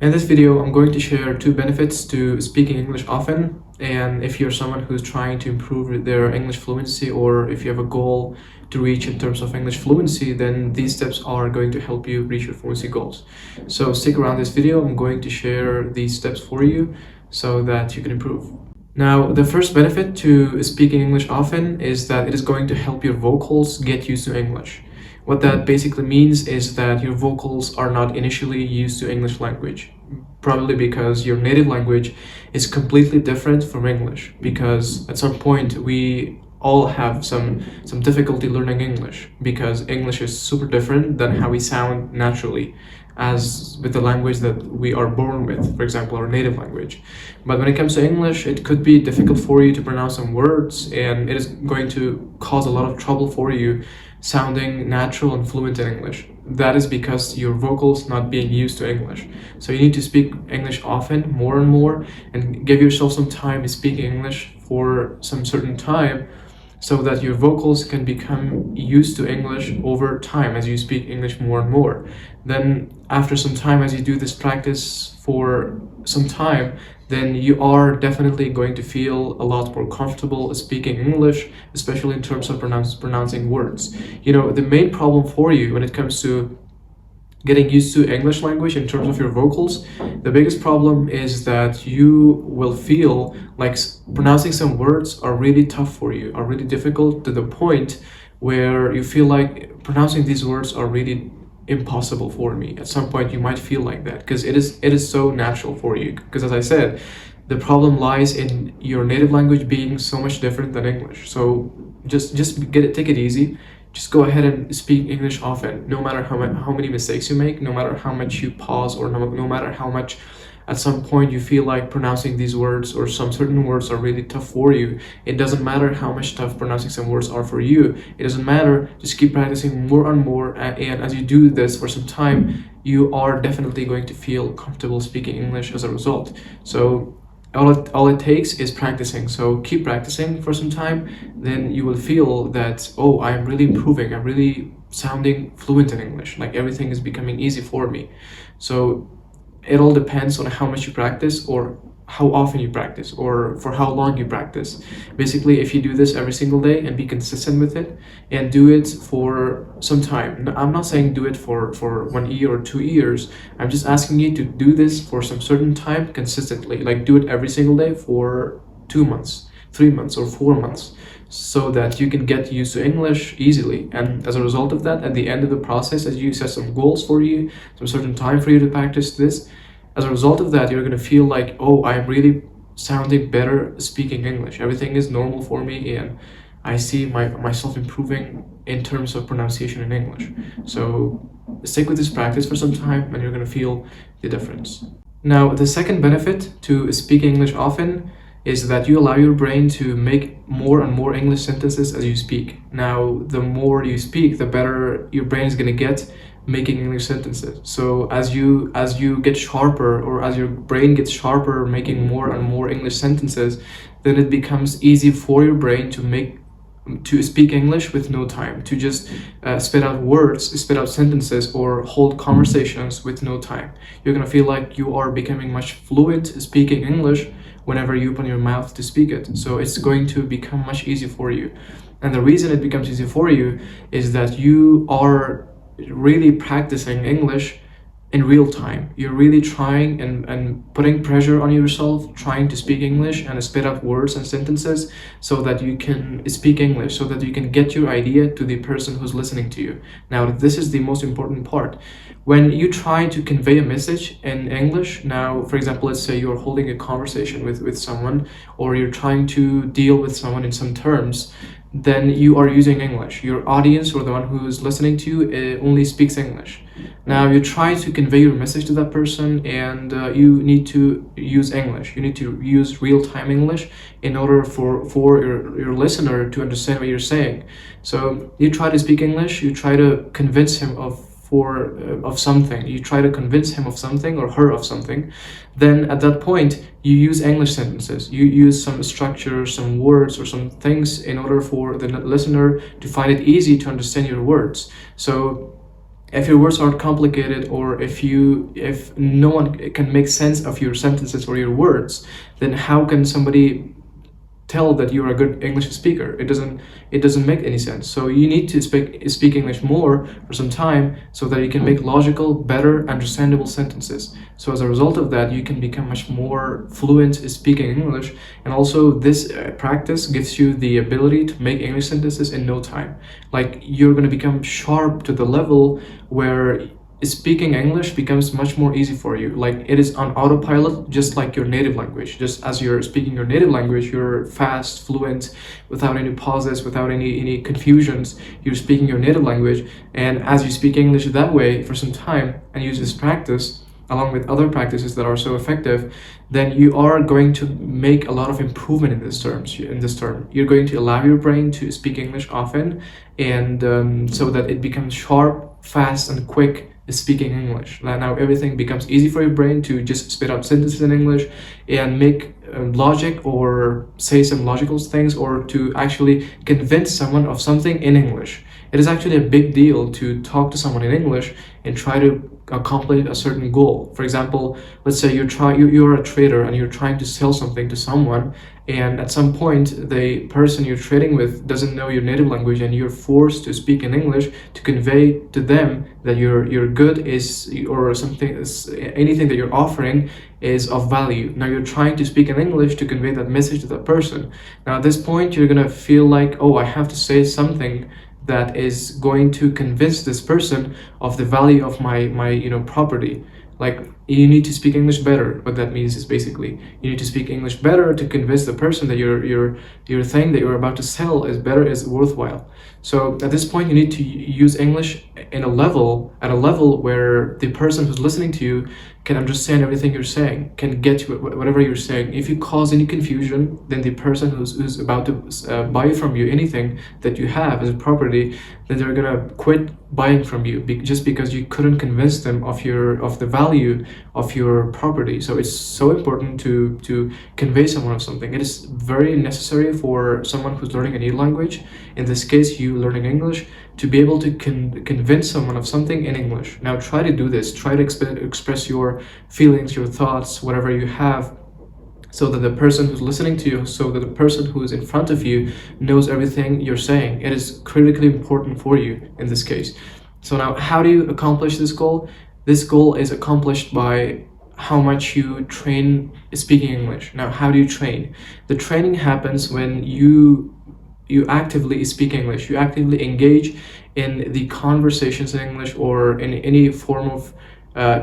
In this video, I'm going to share two benefits to speaking English often. And if you're someone who's trying to improve their English fluency, or if you have a goal to reach in terms of English fluency, then these steps are going to help you reach your fluency goals. So stick around this video. I'm going to share these steps for you so that you can improve. Now, the first benefit to speaking English often is that it is going to help your vocals get used to English. What that basically means is that your vocals are not initially used to English language, probably because your native language is completely different from English, because at some point we all have some difficulty learning English, because English is super different than how we sound naturally as with the language that we are born with, for example, our native language. But when it comes to English, it could be difficult for you to pronounce some words, and it is going to cause a lot of trouble for you sounding natural and fluent in English. That is because your vocals not being used to English. So you need to speak English often, more and more, and give yourself some time speaking English for some certain time, so that your vocals can become used to English over time as you speak English more and more. Then after some time, as you do this practice for some time, then you are definitely going to feel a lot more comfortable speaking English, especially in terms of pronouncing words. You know, the main problem for you when it comes to getting used to English language in terms of your vocals, the biggest problem is that you will feel like pronouncing some words are really tough for you, are really difficult, to the point where you feel like pronouncing these words are really impossible for me. At some point you might feel like that because it is so natural for you, because as I said, the problem lies in your native language being so much different than English. So just take it easy. Just go ahead and speak English often, no matter how many mistakes you make, no matter how much you pause, or no matter how much at some point you feel like pronouncing these words or some certain words are really tough for you. It doesn't matter how much tough pronouncing some words are for you. It doesn't matter. Just keep practicing more and more, and as you do this for some time, you are definitely going to feel comfortable speaking English as a result. So all it takes is practicing. So keep practicing for some time, then you will feel that, oh, I'm really improving, I'm really sounding fluent in English, like everything is becoming easy for me. So it all depends on how much you practice, or how often you practice, or for how long you practice. Basically, if you do this every single day and be consistent with it and do it for some time. I'm not saying do it for 1 year or 2 years. I'm just asking you to do this for some certain time consistently. Like do it every single day for 2 months, 3 months, or 4 months, so that you can get used to English easily. And as a result of that, at the end of the process, as you set some goals for you, some certain time for you to practice this, as a result of that, you're going to feel like, oh, I'm really sounding better speaking English. Everything is normal for me, and I see myself improving in terms of pronunciation in English. So stick with this practice for some time, and you're going to feel the difference. Now, the second benefit to speaking English often is that you allow your brain to make more and more English sentences as you speak. Now, the more you speak, the better your brain is going to get making English sentences. So as you get sharper, or as your brain gets sharper making more and more English sentences, then it becomes easy for your brain to speak English with no time, to just spit out words, spit out sentences, or hold conversations with no time. You're gonna feel like you are becoming much fluent speaking English whenever you open your mouth to speak it. So it's going to become much easier for you. And the reason it becomes easy for you is that you are really practicing English in real time. You're really trying and putting pressure on yourself, trying to speak English and spit out words and sentences so that you can speak English, so that you can get your idea to the person who's listening to you. Now, this is the most important part. When you try to convey a message in English, now, for example, let's say you're holding a conversation with someone, or you're trying to deal with someone in some terms, then you are using English. Your audience, or the one who is listening to you, only speaks English. Now you try to convey your message to that person, and you need to use English. You need to use real-time English in order for your listener to understand what you're saying. So you try to speak English, you try to convince him of something, you try to convince him of something or her of something. Then at that point you use English sentences, you use some structure, some words, or some things in order for the listener to find it easy to understand your words. So If your words are complicated, or if no one can make sense of your sentences or your words, then how can somebody tell that you're a good English speaker? It doesn't make any sense. So you need to speak English more for some time so that you can make logical, better, understandable sentences. So as a result of that, you can become much more fluent speaking English. And also this practice gives you the ability to make English sentences in no time. Like, you're going to become sharp to the level where speaking English becomes much more easy for you. Like, it is on autopilot, just like your native language. Just as you're speaking your native language, you're fast, fluent, without any pauses, without any confusions. You're speaking your native language, and as you speak English that way for some time and use this practice along with other practices that are so effective, then you are going to make a lot of improvement in this term. You're going to allow your brain to speak English often, and so that it becomes sharp, fast, and quick speaking English. Now everything becomes easy for your brain to just spit out sentences in English and make logic, or say some logical things, or to actually convince someone of something in English. It is actually a big deal to talk to someone in English and try to accomplish a certain goal. For example, let's say you're a trader and you're trying to sell something to someone, and at some point the person you're trading with doesn't know your native language, and you're forced to speak in English to convey to them that your good is, or something is, anything that you're offering is of value. Now you're trying to speak in English to convey that message to that person. Now at this point you're gonna feel like, oh, I have to say something that is going to convince this person of the value of my property. Like, you need to speak English better. What that means is basically you need to speak English better to convince the person that your thing that you're about to sell is better, is worthwhile. So at this point you need to use English at a level where the person who's listening to you can understand everything you're saying, can get to whatever you're saying. If you cause any confusion, then the person who's about to buy from you anything that you have as a property, then they're gonna quit buying from you just because you couldn't convince them of the value of your property. So it's so important to convey someone of something. It is very necessary for someone who's learning a new language, in this case you learning English, to be able to convince someone of something in English. Now try to do this. Try to express your feelings, your thoughts, whatever you have, so that the person who's listening to you, so that the person who is in front of you knows everything you're saying. It is critically important for you in this case. So now, how do you accomplish this goal? This goal is accomplished by how much you train speaking English. Now, how do you train? The training happens when you actively speak English. You actively engage in the conversations in English, or in any form of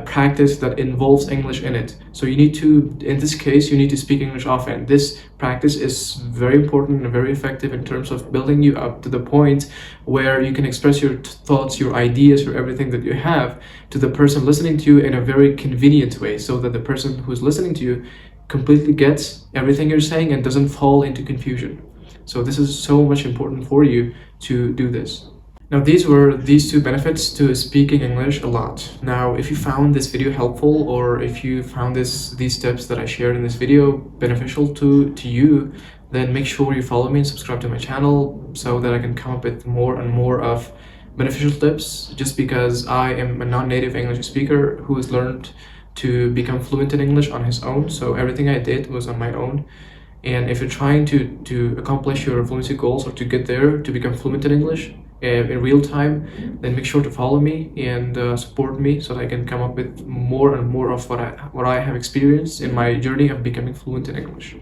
practice that involves English in it. So you need to, in this case, you need to speak English often. This practice is very important and very effective in terms of building you up to the point where you can express your thoughts, your ideas, your everything that you have to the person listening to you in a very convenient way, so that the person who's listening to you completely gets everything you're saying and doesn't fall into confusion. So this is so much important for you to do this. Now these were these two benefits to speaking English a lot. Now if you found this video helpful, or if you found these steps that I shared in this video beneficial to you, then make sure you follow me and subscribe to my channel, so that I can come up with more and more of beneficial tips, just because I am a non-native English speaker who has learned to become fluent in English on his own. So everything I did was on my own. And if you're trying to accomplish your fluency goals, or to get there, to become fluent in English in real time, then make sure to follow me and support me, so that I can come up with more and more of what I have experienced in my journey of becoming fluent in English.